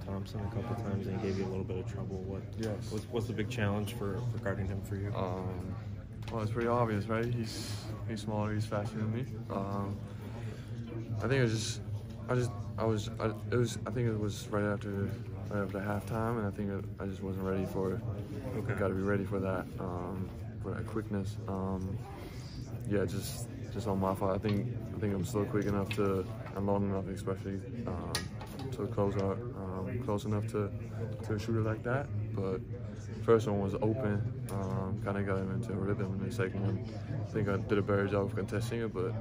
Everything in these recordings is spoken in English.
Thompson a couple times and he gave you a little bit of trouble. What's the big challenge for guarding him for you? Well, it's pretty obvious, right? He's smaller, he's faster than me. I think it was right after halftime, and I think I just wasn't ready for it. Okay. Got to be ready for that quickness. Yeah, just on my fault. I think I'm still quick enough and long enough, especially to close out, close enough to a shooter like that. But first one was open, kind of got him into a rhythm. And the second one, I think I did a better job of contesting it, but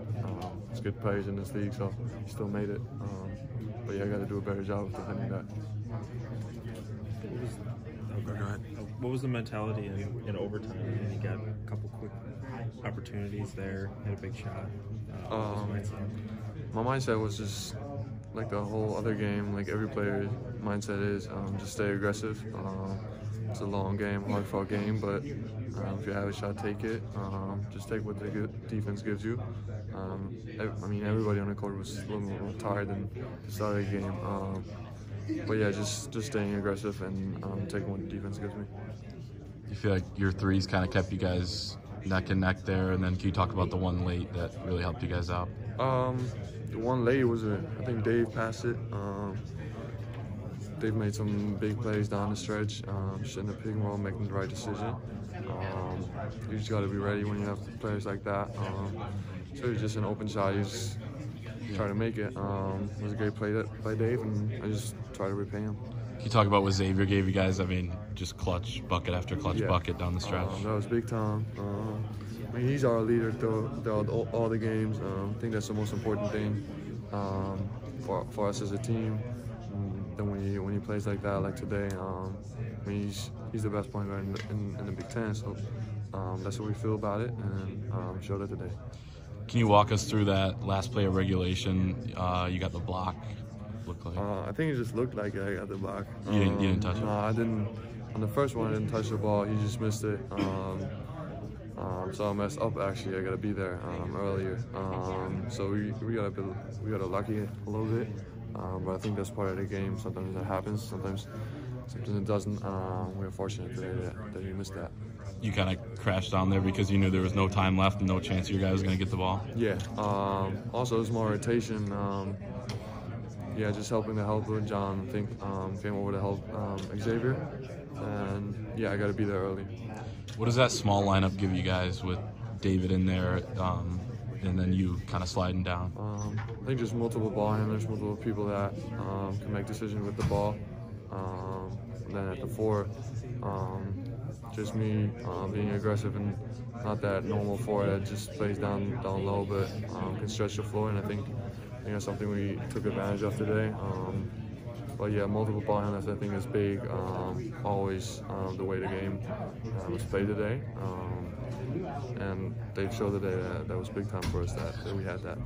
it's good players in this league, so he still made it. But yeah, I got to do a better job of defending that. Go ahead. What was the mentality in overtime? I mean, you got a couple quick opportunities there, hit a big shot. My mindset was just like the whole other game, like every player's mindset is just stay aggressive. It's a long game, hard-fought game, but if you have a shot, take it. Just take what the good defense gives you. I mean, everybody on the court was a little more tired than the start of the game. But yeah, just staying aggressive and taking what the defense gives me. You feel like your threes kind of kept you guys neck and neck there, and then can you talk about the one late that really helped you guys out? The one late was I think Dave passed it. They've made some big plays down the stretch, just in the pick and roll, making the right decision. You just got to be ready when you have players like that. So it's just an open shot. You just try to make it. It was a great play by Dave, and I just try to repay him. Can you talk about what Xavier gave you guys? I mean, just clutch bucket after clutch bucket down the stretch. That was big time. I mean, he's our leader throughout all the games. I think that's the most important thing for us as a team. Then when he plays like that, like today, I mean, he's the best point guard in the Big Ten. So that's what we feel about it, and showed it today. Can you walk us through that last play of regulation? You got the block. Looked like. I think it just looked like I got the block. You didn't touch it? No, I didn't. On the first one, I didn't touch the ball. He just missed it. So I messed up. Actually, I got to be there earlier. So we got lucky a little bit. But I think that's part of the game. Sometimes that happens. Sometimes it doesn't. We were fortunate today that we missed that. You kind of crashed down there because you knew there was no time left and no chance your guy was going to get the ball? Yeah. Also, there's more rotation. Yeah, just helping to help with John. I think came over to help Xavier. And, yeah, I got to be there early. What does that small lineup give you guys with David in there and then you kind of sliding down? I think just multiple ball handlers, multiple people that can make decisions with the ball. And then at the four, just me being aggressive and not that normal four that just plays down low, but can stretch the floor. And I think that's something we took advantage of today. But yeah, multiple ball handlers I think is big. Always the way the game was played today. And they showed today that was big time for us that we had that.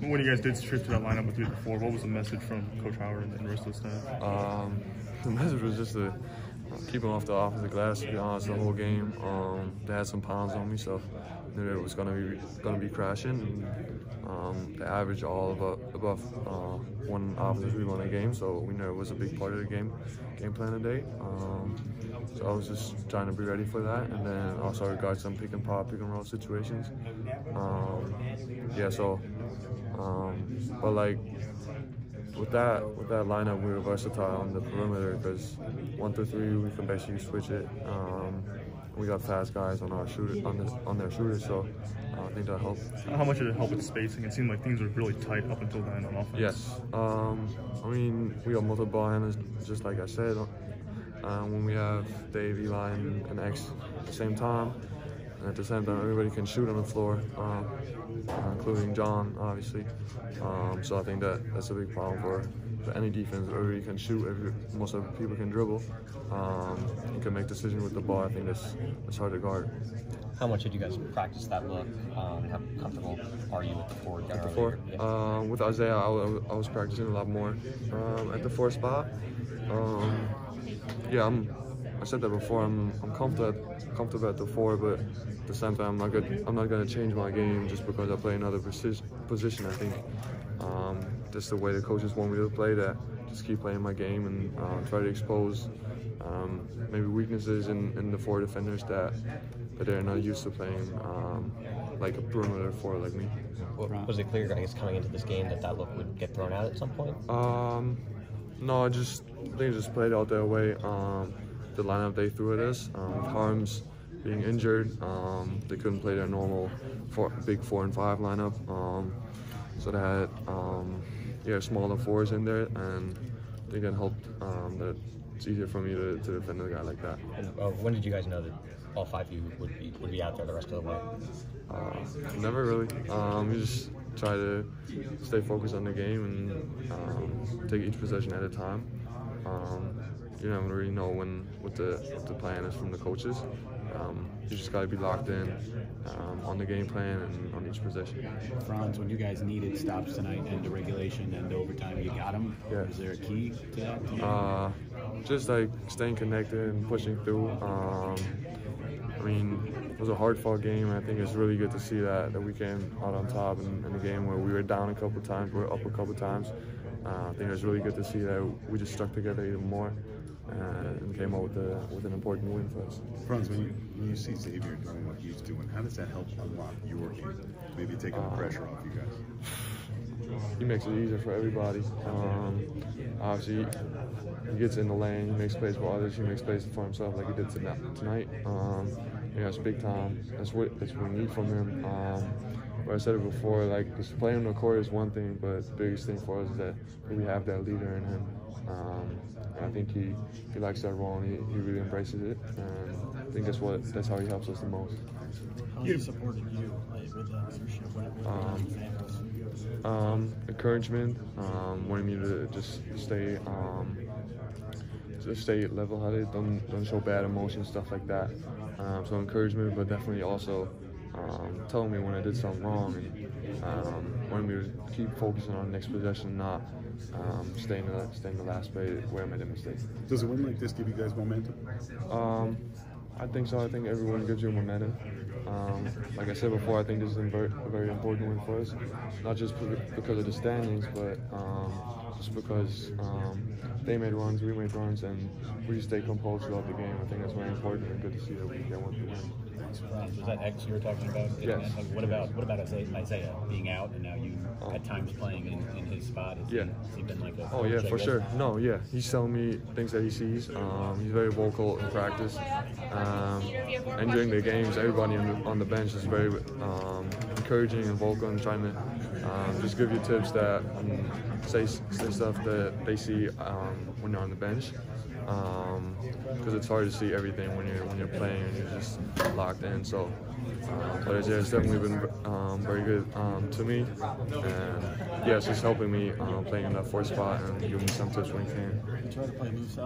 When you guys did switch to that lineup with 3 to 4, what was the message from Coach Howard and the rest of the staff? The message was just to keep them off the offensive glass. To be honest, the whole game, they had some pounds on me, so I knew it was gonna be crashing. And, they averaged all above one offensive rebound a game, so we knew it was a big part of the game plan today. So I was just trying to be ready for that, and then also regard some pick and roll situations. Yeah, so but like with that lineup, we were versatile on the perimeter because 1 through 3 we can basically switch it. We got fast guys on our on their shooters, so I think that helped. How much did it help with spacing? It seemed like things were really tight up until then on offense. Yes. I mean, we got multiple ball handlers, just like I said. When we have Dave, Eli, and X at the same time, and at the same time, everybody can shoot on the floor, including John, obviously. So I think that's a big problem for any defense. Everybody can shoot. Most of the people can dribble. You can make decisions with the ball. I think that's hard to guard. How much did you guys practice that look? How comfortable are you with the forward guy? At the four? Yeah. With Isaiah, I was practicing a lot more at the 4 spot. Yeah, I said that before. I'm comfortable at the 4, but at the same time, I'm not going to change my game just because I play another position. I think that's the way the coaches want me to play. That just keep playing my game and try to expose maybe weaknesses in the four defenders that they're not used to playing like a perimeter forward like me. Was it clear, I guess, coming into this game that look would get thrown out at some point? No, they just played out their way. The lineup they threw at us, with Harms being injured, they couldn't play their normal big 4 and 5 lineup. So they had smaller fours in there, and I think that helped. That it's easier for me to defend a guy like that. And when did you guys know that all 5 of you would be out there the rest of the way? Never really. We just try to stay focused on the game and take each possession at a time. You never really know what the plan is from the coaches. You just got to be locked in on the game plan and on each possession. Franz, when you guys needed stops tonight and the regulation and the overtime, you got them. Yeah. Is there a key to that? Just like staying connected and pushing through. I mean, it was a hard-fought game, and I think it's really good to see that we came out on top in a game where we were down a couple times, we were up a couple times. I think it was really good to see that we just stuck together even more and came out with an important win for us. Franz, when you see Xavier doing what he's doing, how does that help unlock your game? Maybe taking the pressure off you guys? He makes it easier for everybody. Obviously, he gets in the lane, he makes space for others, he makes space for himself like he did tonight. It's big time. That's what we need from him. But I said it before, like, just playing on the court is one thing, but the biggest thing for us is that we have that leader in him. And I think he likes that role, and he really embraces it. And I think that's how he helps us the most. How has he supported you with that leadership? Encouragement, wanting me to just stay level-headed, don't show bad emotions, stuff like that. So encouragement, but definitely also telling me when I did something wrong and wanting me to keep focusing on the next possession, not stay in the last play where I made a mistake. Does a win like this give you guys momentum? I think so. I think everyone gives you momentum. Like I said before, I think this is a very important win for us, not just because of the standings, but just because they made runs, we made runs, and we just stay composed throughout the game. I think that's very important and good to see that we get one to win. Was that X you were talking about? Yes. What about Isaiah being out and now you at times playing in his spot? Has he been like a Oh yeah, for sure. No, yeah, he's telling me things that he sees. He's very vocal in practice, and during the games, everybody on the bench is very encouraging and vocal and trying to just give you tips that say stuff that they see when you're on the bench. Because it's hard to see everything when you're playing and you're just locked in. So, but it's definitely been very good to me, and yeah, it's just helping me playing in that fourth spot and giving me some tips when he can. Try to play loose